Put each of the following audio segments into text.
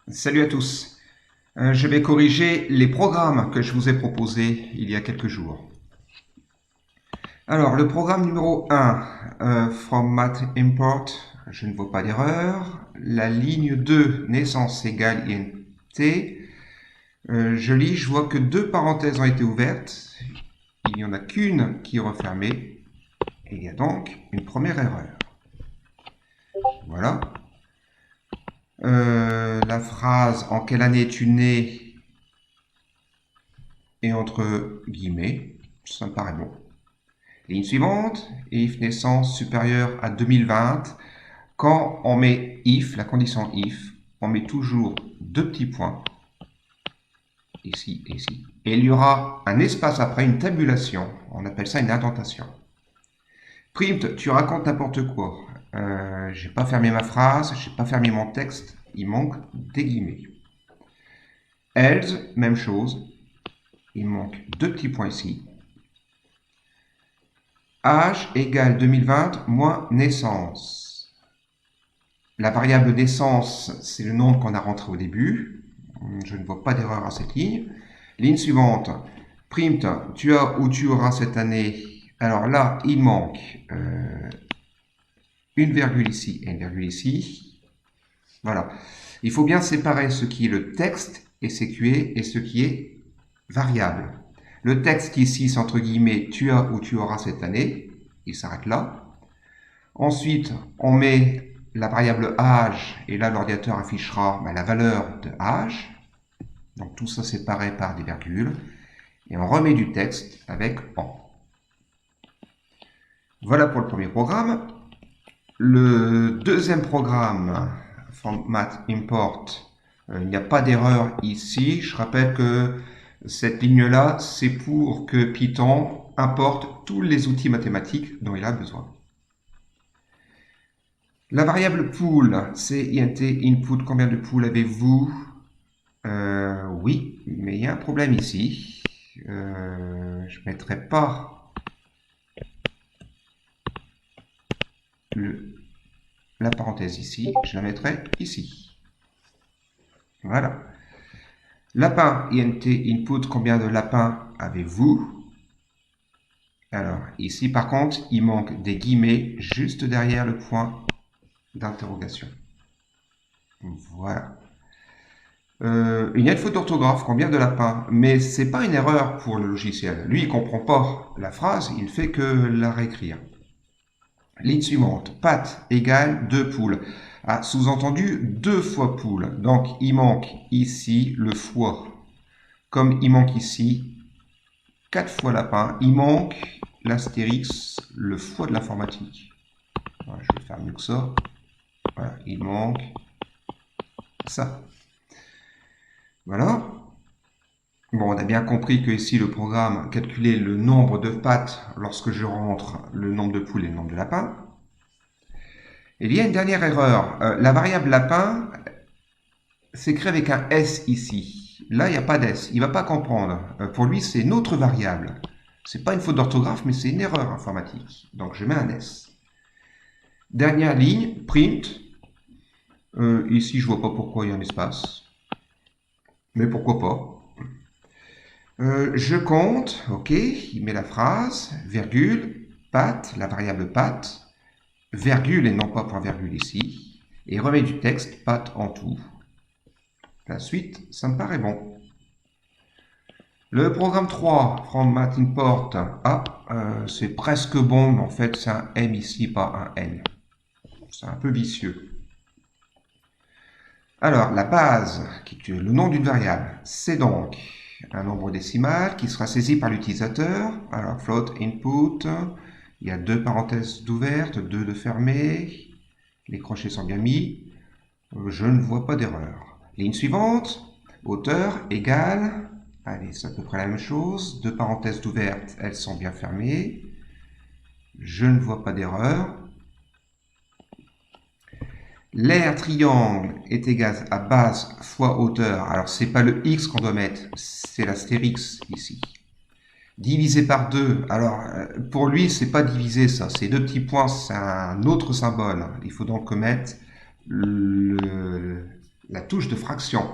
Salut à tous. Je vais corriger les programmes que je vous ai proposés il y a quelques jours. Alors, le programme numéro 1, From Math Import, je ne vois pas d'erreur. La ligne 2, naissance égale INT. Je lis, je vois que deux parenthèses ont été ouvertes. Il n'y en a qu'une qui est refermée. Et il y a donc une première erreur. Voilà. La phrase en quelle année es-tu né est entre guillemets. Ça me paraît bon. Ligne suivante, if naissance supérieure à 2020. Quand on met if, la condition if, on met toujours deux petits points, ici et ici. Et il y aura un espace après, une tabulation. On appelle ça une indentation. Print, tu racontes n'importe quoi. J'ai pas fermé ma phrase, j'ai pas fermé mon texte, il manque des guillemets. Else, même chose. Il manque deux petits points ici. Âge égale 2020 moins naissance. La variable naissance, c'est le nombre qu'on a rentré au début. Je ne vois pas d'erreur à cette ligne. Ligne suivante. Print, tu as ou tu auras cette année. Alors là, il manque une virgule ici et une virgule ici. Voilà. Il faut bien séparer ce qui est le texte et CQE et ce qui est variable. Le texte ici, c'est entre guillemets, tu as ou tu auras cette année. Il s'arrête là. Ensuite, on met la variable âge, et là l'ordinateur affichera la valeur de âge. Donc tout ça séparé par des virgules. Et on remet du texte avec en. Voilà pour le premier programme. Le deuxième programme, Format Import, il n'y a pas d'erreur ici. Je rappelle que cette ligne-là, c'est pour que Python importe tous les outils mathématiques dont il a besoin. La variable pool, c'est int input. Combien de poules avez-vous? Oui, mais il y a un problème ici. Je ne mettrai pas la parenthèse ici, je la mettrai ici. Voilà. Lapin, int input. Combien de lapins avez-vous? Alors, ici, par contre, il manque des guillemets juste derrière le point d'interrogation. Voilà. Il y a une faute d'orthographe, combien de lapins? Mais c'est pas une erreur pour le logiciel. Lui, il comprend pas la phrase, il fait que la réécrire. Ligne suivante, pâte égale 2 poules. Ah, sous-entendu, 2 fois poule. Donc, il manque ici le foie. Comme il manque ici 4 fois lapin, il manque l'astérix, le foie de l'informatique. Voilà, je vais faire mieux que ça. Voilà, il manque ça. Voilà. Bon, on a bien compris que ici le programme calculait le nombre de pattes lorsque je rentre le nombre de poules et le nombre de lapins. Il y a une dernière erreur. La variable lapin s'écrit avec un S ici. Là, il n'y a pas d'S. Il ne va pas comprendre. Pour lui, c'est une autre variable. Ce n'est pas une faute d'orthographe, mais c'est une erreur informatique. Donc, je mets un S. Dernière ligne, print. Ici, je ne vois pas pourquoi il y a un espace. Mais pourquoi pas. Je compte, ok, il met la phrase, virgule, patte, la variable patte, virgule et non pas point virgule ici, et remet du texte, patte en tout. La suite, ça me paraît bon. Le programme 3, From Math Import, c'est presque bon, mais en fait c'est un M ici, pas un N. C'est un peu vicieux. Alors, la base, qui est le nom d'une variable, c'est donc un nombre décimal qui sera saisi par l'utilisateur. Alors, float input, il y a deux parenthèses d'ouvertes, deux de fermées. Les crochets sont bien mis. Je ne vois pas d'erreur. Ligne suivante, hauteur égale, allez, c'est à peu près la même chose. Deux parenthèses d'ouvertes, elles sont bien fermées. Je ne vois pas d'erreur. L'aire triangle est égal à base fois hauteur. Alors, ce n'est pas le x qu'on doit mettre, c'est l'astérix ici. Divisé par 2. Alors, pour lui, c'est pas divisé ça. Ces deux petits points, c'est un autre symbole. Il faut donc mettre la touche de fraction.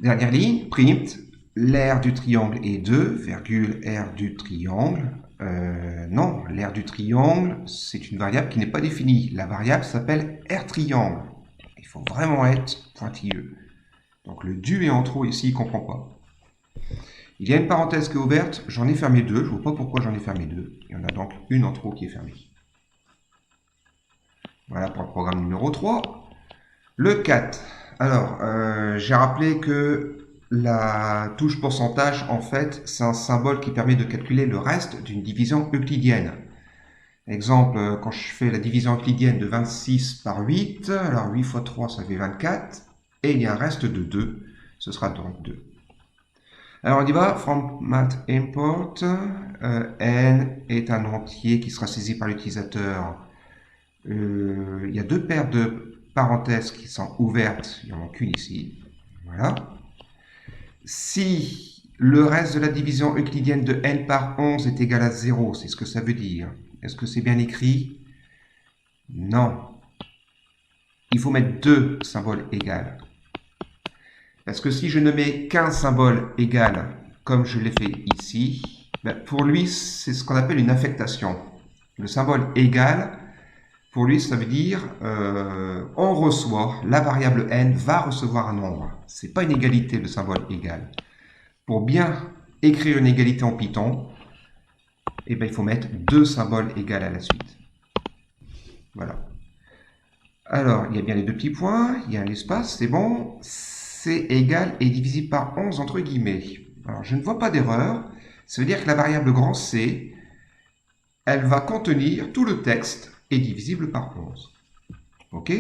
Dernière ligne, print, l'aire du triangle est 2, virgule, aire du triangle. Non, l'aire du triangle, c'est une variable qui n'est pas définie. La variable s'appelle aire triangle. Il faut vraiment être pointilleux. Donc le du est en trop ici, il ne comprend pas. Il y a une parenthèse qui est ouverte, j'en ai fermé deux, je ne vois pas pourquoi j'en ai fermé deux. Il y en a donc une en trop qui est fermée. Voilà pour le programme numéro 3. Le 4. Alors, j'ai rappelé que la touche pourcentage, en fait, c'est un symbole qui permet de calculer le reste d'une division euclidienne. Exemple, quand je fais la division euclidienne de 26 par 8, alors 8 fois 3, ça fait 24, et il y a un reste de 2, ce sera donc 2. Alors on y va, from math import, n est un entier qui sera saisi par l'utilisateur. Il y a deux paires de parenthèses qui sont ouvertes, il n'y en manque qu'une ici, voilà. Si le reste de la division euclidienne de n par 11 est égal à 0, c'est ce que ça veut dire. Est-ce que c'est bien écrit? Non. Il faut mettre deux symboles égales. Parce que si je ne mets qu'un symbole égal, comme je l'ai fait ici, ben pour lui, c'est ce qu'on appelle une affectation. Le symbole égal, pour lui, ça veut dire on reçoit, la variable n va recevoir un nombre. Ce n'est pas une égalité, le symbole égal. Pour bien écrire une égalité en Python, eh ben, il faut mettre deux symboles égaux à la suite. Voilà. Alors, il y a bien les deux petits points, il y a un espace, c'est bon. C égale et divisible par 11 entre guillemets. Alors, je ne vois pas d'erreur. Ça veut dire que la variable grand C, elle va contenir tout le texte et divisible par 11. OK?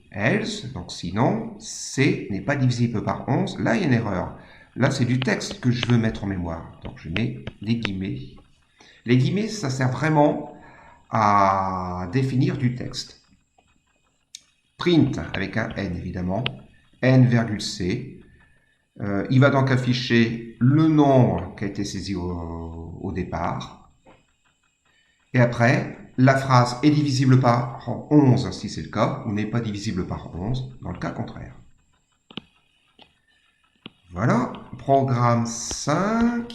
Else, donc sinon, C n'est pas divisible par 11. Là, il y a une erreur. Là, c'est du texte que je veux mettre en mémoire. Donc, je mets les guillemets. Les guillemets, ça sert vraiment à définir du texte. Print, avec un N évidemment, N virgule C. Il va donc afficher le nombre qui a été saisi au départ. Et après, la phrase est divisible par 11 si c'est le cas, ou n'est pas divisible par 11 dans le cas contraire. Voilà, programme 5.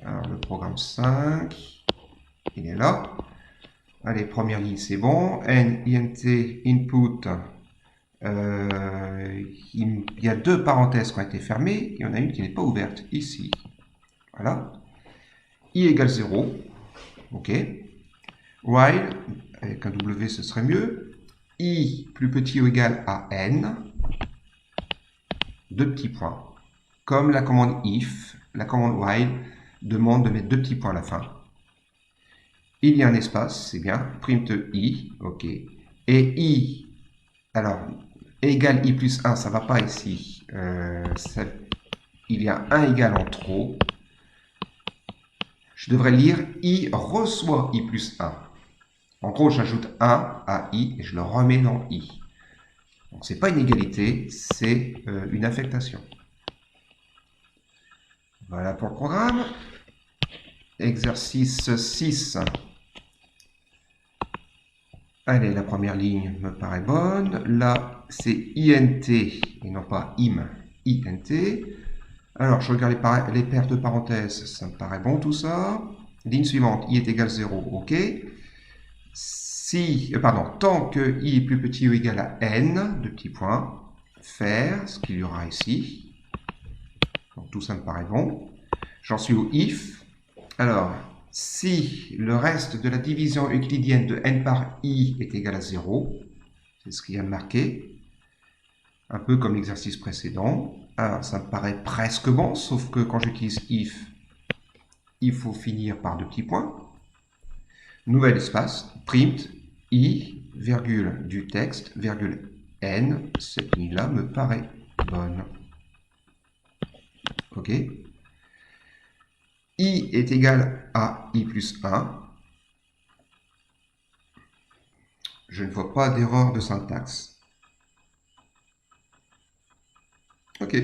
Alors le programme 5, il est là. Allez, première ligne, c'est bon. N, int, input. Il y a deux parenthèses qui ont été fermées. Il y en a une qui n'est pas ouverte, ici. Voilà. I égale 0. OK. While, avec un W, ce serait mieux. I plus petit ou égal à N. Deux petits points. Comme la commande if, la commande while demande de mettre deux petits points à la fin. Il y a un espace, c'est bien. Print I, OK. Et I, alors, égale I plus 1, ça ne va pas ici. Il y a un égal en trop. Je devrais lire I reçoit I plus 1. En gros, j'ajoute 1 à I et je le remets dans I. Donc, ce n'est pas une égalité, c'est une affectation. Voilà pour le programme. Exercice 6. Allez, la première ligne me paraît bonne. Là, c'est INT et non pas IM. INT. Alors, je regarde les paires de parenthèses. Ça me paraît bon tout ça. Ligne suivante, I est égal à 0. OK. Tant que I est plus petit ou égal à N, deux petits points, faire ce qu'il y aura ici. Donc, tout ça me paraît bon. J'en suis au if. Alors, si le reste de la division euclidienne de n par i est égal à 0, c'est ce qu'il y a marqué, un peu comme l'exercice précédent. Alors, ça me paraît presque bon, sauf que quand j'utilise if, il faut finir par deux petits points. Nouvel espace, print, i, virgule du texte, virgule n. Cette ligne-là me paraît bonne. OK. I est égal à I plus 1. Je ne vois pas d'erreur de syntaxe. OK.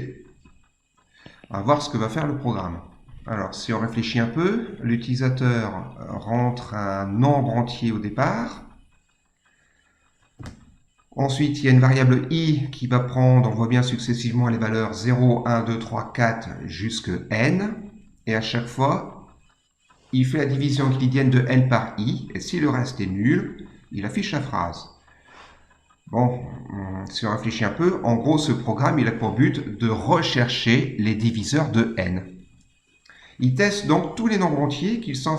On va voir ce que va faire le programme. Alors, si on réfléchit un peu, l'utilisateur rentre un nombre entier au départ. Ensuite, il y a une variable i qui va prendre, on voit bien successivement les valeurs 0, 1, 2, 3, 4 jusqu'à n. Et à chaque fois, il fait la division euclidienne de n par i. Et si le reste est nul, il affiche la phrase. Bon, si on réfléchit un peu, en gros, ce programme, il a pour but de rechercher les diviseurs de n. Il teste donc tous les nombres entiers qui sont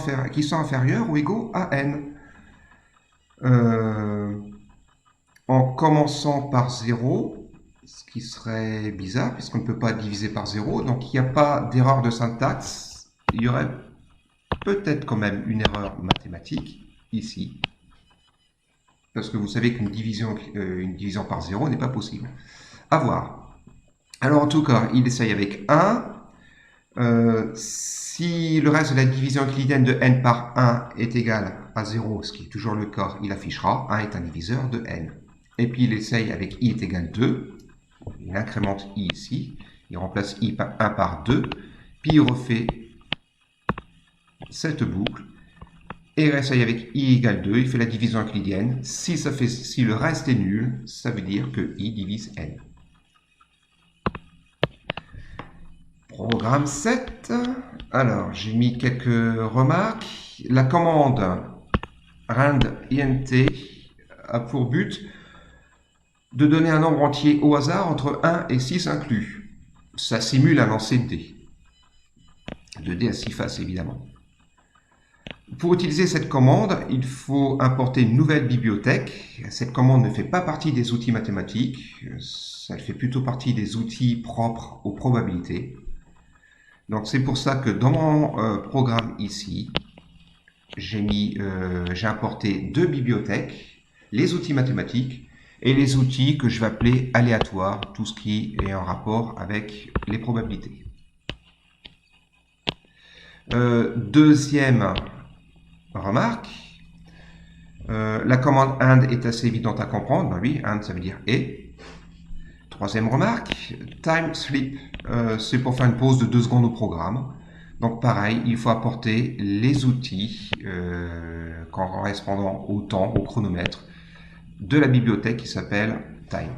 inférieurs ou égaux à n. En commençant par 0, ce qui serait bizarre, puisqu'on ne peut pas diviser par 0, donc il n'y a pas d'erreur de syntaxe. Il y aurait peut-être quand même une erreur mathématique, ici. Parce que vous savez qu'une division par 0 n'est pas possible. À voir. Alors en tout cas, il essaye avec 1. Si le reste de la division euclidienne de n par 1 est égal à 0, ce qui est toujours le cas, il affichera 1 est un diviseur de n. Et puis il essaye avec i est égal 2. Il incrémente i ici. Il remplace i par 1 par 2. Puis il refait cette boucle. Et il essaye avec i égale 2. Il fait la division euclidienne. Si le reste est nul, ça veut dire que i divise n. Programme 7. Alors, j'ai mis quelques remarques. La commande rand int a pour but de donner un nombre entier au hasard entre 1 et 6 inclus. Ça simule un lancer de dés. De dés à 6 faces, évidemment. Pour utiliser cette commande, il faut importer une nouvelle bibliothèque. Cette commande ne fait pas partie des outils mathématiques. Elle fait plutôt partie des outils propres aux probabilités. Donc c'est pour ça que dans mon programme ici, j'ai importé deux bibliothèques, les outils mathématiques et les outils que je vais appeler aléatoires, tout ce qui est en rapport avec les probabilités. Deuxième remarque, la commande AND est assez évidente à comprendre. Ben oui, AND ça veut dire et. Troisième remarque, time sleep, c'est pour faire une pause de 2 secondes au programme. Donc pareil, il faut apporter les outils correspondant au temps, au chronomètre, de la bibliothèque qui s'appelle time.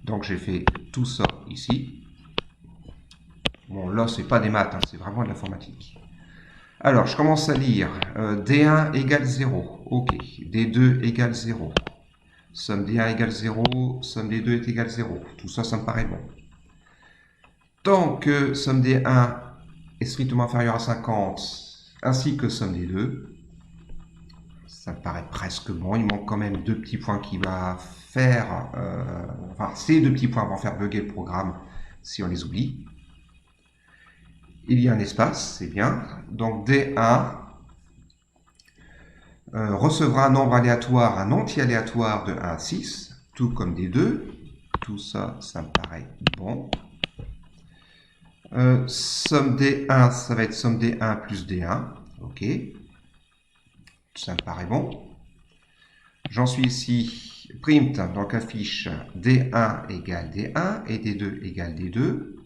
Donc j'ai fait tout ça ici. Bon là c'est pas des maths, hein, c'est vraiment de l'informatique. Alors je commence à lire D1 égale 0, ok, D2 égale 0. Somme D1 égale 0, somme D2 est égale 0. Tout ça, ça me paraît bon. Tant que somme D1 est strictement inférieure à 50, ainsi que somme D2, ça me paraît presque bon. Il manque quand même deux petits points qui va faire... enfin, ces deux petits points vont faire bugger le programme si on les oublie. Il y a un espace, c'est bien. Donc D1 recevra un nombre aléatoire, un entier aléatoire de 1 à 6, tout comme D2. Tout ça, ça me paraît bon. Somme D1, ça va être somme D1 plus D1. Ok. Ça me paraît bon. J'en suis ici, print, donc affiche D1 égale D1 et D2 égale D2.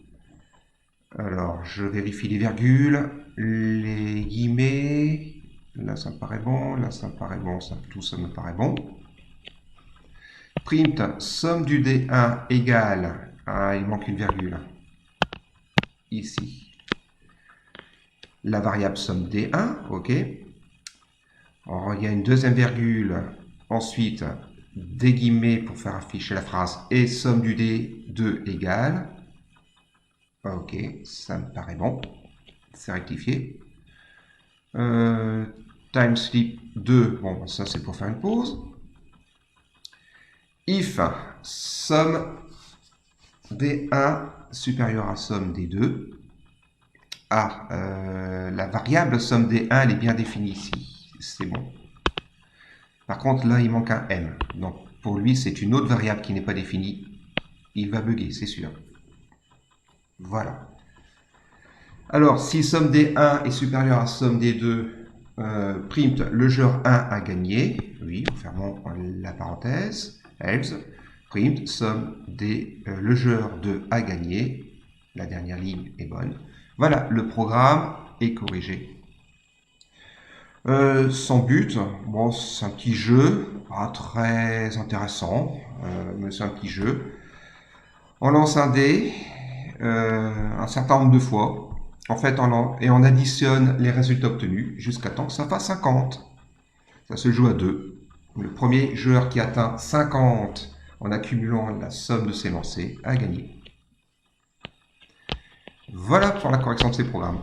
Alors, je vérifie les virgules, les guillemets. Là, ça me paraît bon. Là, ça me paraît bon. Tout ça me paraît bon. Print, somme du D1 égale... Ah, il manque une virgule. Ici. La variable somme D1, ok. Alors, il y a une deuxième virgule. Ensuite, des guillemets pour faire afficher la phrase. Et somme du D2 égale... Ok, ça me paraît bon. C'est rectifié. Time sleep 2, bon, ça c'est pour faire une pause. If somme D1 supérieure à somme D2. Ah, la variable somme D1, elle est bien définie ici. C'est bon. Par contre, là, il manque un M. Donc, pour lui, c'est une autre variable qui n'est pas définie. Il va bugger, c'est sûr. Voilà. Alors, si somme D1 est supérieure à somme D2, print, le jeu 1 a gagné. Oui, fermons la parenthèse. Else, print, somme le joueur 2 a gagné. La dernière ligne est bonne. Voilà, le programme est corrigé. Sans but, bon, c'est un petit jeu, pas très intéressant, mais c'est un petit jeu. On lance un dé un certain nombre de fois, en fait, et on additionne les résultats obtenus jusqu'à temps que ça fasse 50. Ça se joue à deux. Le premier joueur qui atteint 50 en accumulant la somme de ses lancers a gagné. Voilà pour la correction de ces programmes.